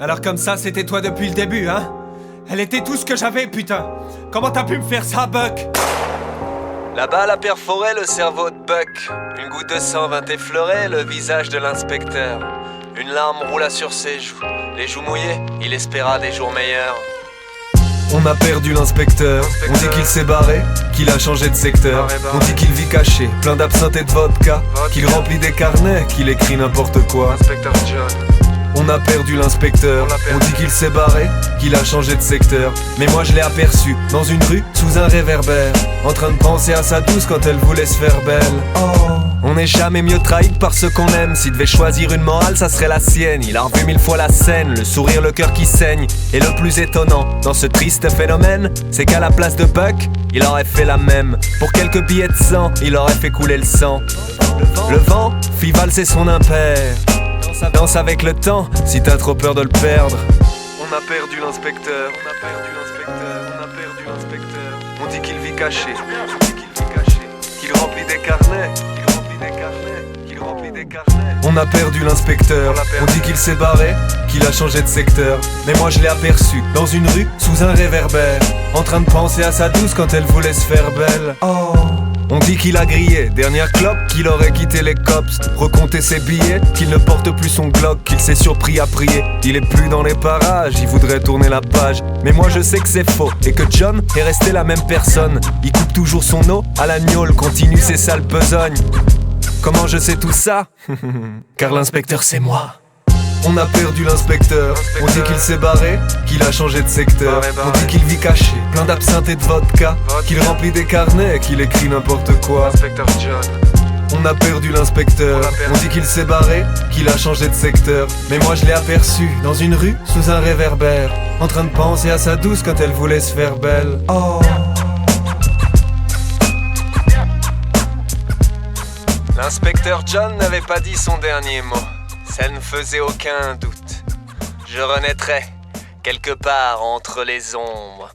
Alors comme ça, c'était toi depuis le début, hein? Elle était tout ce que j'avais, putain! Comment t'as pu me faire ça, Buck? La balle a perforé le cerveau de Buck. Une goutte de sang vint effleurer le visage de l'inspecteur. Une larme roula sur ses joues. Les joues mouillées, il espéra des jours meilleurs. On a perdu l'inspecteur. On dit qu'il s'est barré, qu'il a changé de secteur. On dit qu'il vit caché, plein d'absinthe et de vodka, qu'il remplit des carnets, qu'il écrit n'importe quoi. Inspecteur John. On a perdu l'inspecteur. On dit qu'il s'est barré, qu'il a changé de secteur. Mais moi je l'ai aperçu dans une rue, sous un réverbère, en train de penser à sa douce quand elle voulait se faire belle. Oh, on n'est jamais mieux trahi que par ceux qu'on aime. S'il devait choisir une morale, ça serait la sienne. Il a revu 1000 fois la scène, le sourire, le cœur qui saigne. Et le plus étonnant dans ce triste phénomène, c'est qu'à la place de Buck, il aurait fait la même. Pour quelques billets de sang, il aurait fait couler le sang. Le vent fit valser son impair. Danse avec le temps, si t'as trop peur de le perdre. On a perdu l'inspecteur. On a perdu l'inspecteur. On a perdu l'inspecteur. On dit qu'il vit caché. On dit qu'il vit caché. Qu'il remplit des carnets. Qu'il remplit des carnets. Qu'il remplit des carnets. On a perdu l'inspecteur. On dit qu'il s'est barré, qu'il a changé de secteur. Mais moi je l'ai aperçu dans une rue, sous un réverbère, en train de penser à sa douce quand elle voulait se faire belle. Oh, on dit qu'il a grillé, dernière clope, qu'il aurait quitté les cops, recompté ses billets, qu'il ne porte plus son Glock, qu'il s'est surpris à prier. Il est plus dans les parages, il voudrait tourner la page. Mais moi je sais que c'est faux, et que John est resté la même personne. Il coupe toujours son eau à la gnôle, continue ses sales besognes. Comment je sais tout ça? Car l'inspecteur c'est moi. On a perdu l'inspecteur. On dit qu'il s'est barré, qu'il a changé de secteur. On dit qu'il vit caché, plein d'absinthe et de vodka, qu'il remplit des carnets, qu'il écrit n'importe quoi. Inspecteur John. On a perdu l'inspecteur. On dit qu'il s'est barré, qu'il a changé de secteur. Mais moi je l'ai aperçu dans une rue, sous un réverbère, en train de penser à sa douce quand elle voulait se faire belle. Oh, L'inspecteur John n'avait pas dit son dernier mot. Ça ne faisait aucun doute. Je renaîtrai quelque part entre les ombres.